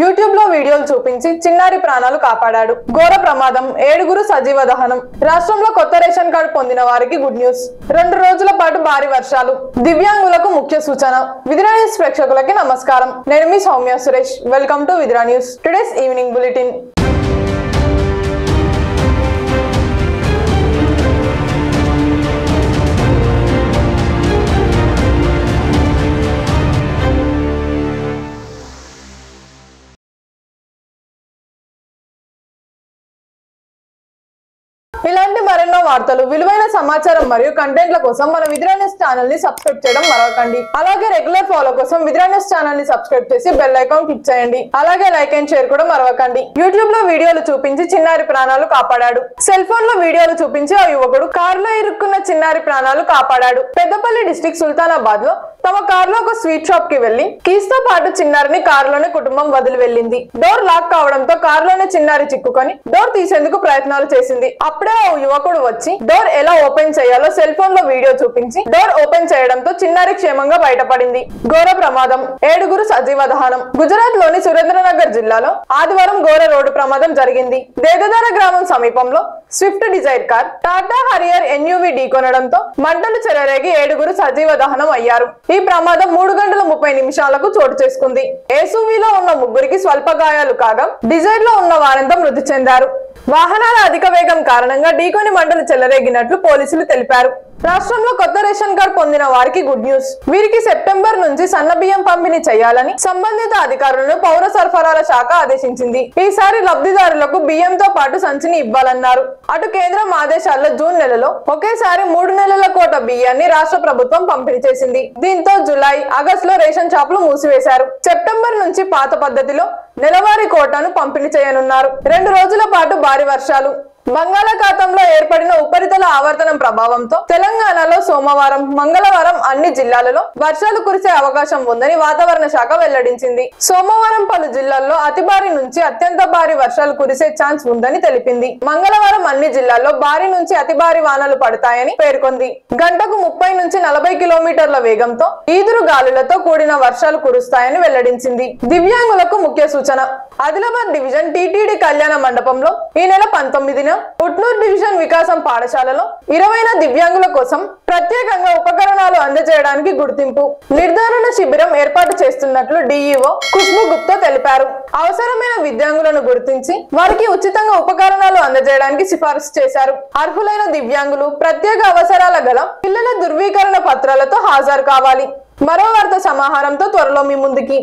YouTube లో వీడియోలు చూపించి చిన్నారి ప్రాణాలు కాపాడాడు. ఘోర ప్రమాదం, 7 సజీవ దహనం. రాష్ట్రంలో కొత్త రేషన్ కార్డు పొందిన వారికి గుడ్ న్యూస్. 2 రోజుల పాటు భారీ వర్షాలు, దివ్యాంగులకు ముఖ్య సూచన. విద్రా న్యూస్ ప్రేక్షకులకి నమస్కారం. నేను మీ Soumya Suresh. Welcome to Vidra news. Today's evening bulletin. ఇలాంటి మరెన్నో వార్తలు, విలువైన సమాచారం మరియు కంటెంట్ల కోసం మన విద్రా న్యూస్ ఛానల్ ని సబ్స్క్రైబ్ చేయడం మరవకండి. అలాగే రెగ్యులర్ ఫాలో కోసం విద్రా న్యూస్ ఛానల్ ని సబ్స్క్రైబ్ చేసి బెల్ ఐకాన్ క్లిక్ చేయండి. అలాగే లైక్ అండ్ షేర్ కూడా మరవకండి. యూట్యూబ్ లో వీడియోలు చూపించి చిన్నారి ప్రాణాలు కాపాడాడు. సెల్ ఫోన్ లో వీడియోలు చూపించి ఆ యువకుడు కారులో ఇరుక్కున్న చిన్నారి ప్రాణాలు కాపాడాడు. పెద్దపల్లి డిస్ట్రిక్ట్ సుల్తానాబాద్ లో తమ కారులో ఒక స్వీట్ షాప్ కి వెళ్లి కీస్ తో పాటు చిన్నారిని కారులోనే కుటుంబం వదిలి వెళ్లింది. డోర్ లాక్ కావడంతో కారులోనే చిన్నారి చిక్కుకొని డోర్ తీసేందుకు ప్రయత్నాలు చేసింది. అప్పుడే ఓ యువకుడు వచ్చి డోర్ ఎలా ఓపెన్ చేయాలో సెల్ ఫోన్ లో వీడియో చూపించి డోర్ ఓపెన్ చేయడంతో చిన్నారి క్షేమంగా బయటపడింది. ఘోర ప్రమాదం, 7 సజీవ దహనం. గుజరాత్ లోని సురేంద్రనగర్ జిల్లాలో ఆదివారం ఘోర రోడ్డు ప్రమాదం జరిగింది. దేగదార గ్రామం సమీపంలో Swift Dzire car Tata Harrier SUV ఢీకొనడంతో మంటలు చెలరేగి 7 సజీవ దహనం అయ్యారు. ఈ ప్రమాదం 3 గంటల 30 నిమిషాలకు చోటు చేసుకుంది. ఎస్యూవీలో ఉన్న 3కి స్వల్ప గాయాలు కాగా డిజైర్ లో ఉన్న వారంతా మృతి చెందారు. వాహనాల అధిక వేగం కారణంగా ఢీకొని మంటలు చెలరేగినట్లు పోలీసులు తెలిపారు. రాష్ట్రంలో కొత్త రేషన్ కార్డు పొందిన వారికి గుడ్ న్యూస్. వీరికి సెప్టెంబర్ నుంచి సన్న బియ్యం పంపిణీ చేయాలని సంబంధిత అధికారులను పౌర సరఫరాల శాఖ ఆదేశించింది. ఈసారి లబ్ధిదారులకు బియ్యంతో పాటు సంచిని ఇవ్వాలన్నారు. అటు కేంద్రం ఆదేశాల్లో జూన్ నెలలో ఒకేసారి 3 నెలల కోట బియ్యాన్ని రాష్ట్ర ప్రభుత్వం పంపిణీ చేసింది. దీంతో జులై, ఆగస్టులో రేషన్ షాపులు మూసివేశారు. సెప్టెంబర్ నుంచి పాత పద్ధతిలో నెలవారీ కోటాను పంపిణీ చేయనున్నారు. 2 రోజుల పాటు భారీ వర్షాలు. బంగాళాఖాతంలో ఏర్పడిన ఉపరితల ఆవర్తనం ప్రభావంతో తెలంగాణలో సోమవారం, మంగళవారం అన్ని జిల్లాలలో వర్షాలు కురిసే అవకాశం ఉందని వాతావరణ శాఖ వెల్లడించింది. సోమవారం పలు జిల్లాల్లో అతి భారీ నుంచి అత్యంత భారీ వర్షాలు కురిసే ఛాన్స్ ఉందని తెలిపింది. మంగళవారం అన్ని జిల్లాల్లో భారీ నుంచి అతి భారీ వానలు పడతాయని పేర్కొంది. గంటకు 30 నుంచి 40 కిలోమీటర్ల వేగంతో ఈదురు గాలులతో కూడిన వర్షాలు కురుస్తాయని వెల్లడించింది. దివ్యాంగులకు ముఖ్య సూచన. ఆదిలాబాద్ డివిజన్ టీటీడీ కళ్యాణ మండపంలో ఈ నెల 19న ఉట్నూర్ డివిజన్ వికాసం పాఠశాలలో 20 దివ్యాంగుల కోసం ప్రత్యేకంగా ఉపకరణాలు అందజేయడానికి గుర్తింపు నిర్ధారణ శిబిరం ఏర్పాటు చేస్తున్నట్లు డిఈఓ ఖుష్బూ గుప్తా తెలిపారు. అవసరమైన విద్యాంగులను గుర్తించి వారికి ఉచితంగా ఉపకరణాలు అందజేయడానికి సిఫారసు చేశారు. అర్హులైన దివ్యాంగులు ప్రత్యేక అవసరాల గల పిల్లల ధృవీకరణ పత్రాలతో హాజరు కావాలి. మరో వార్త సమాహారంతో త్వరలో మీ ముందుకి.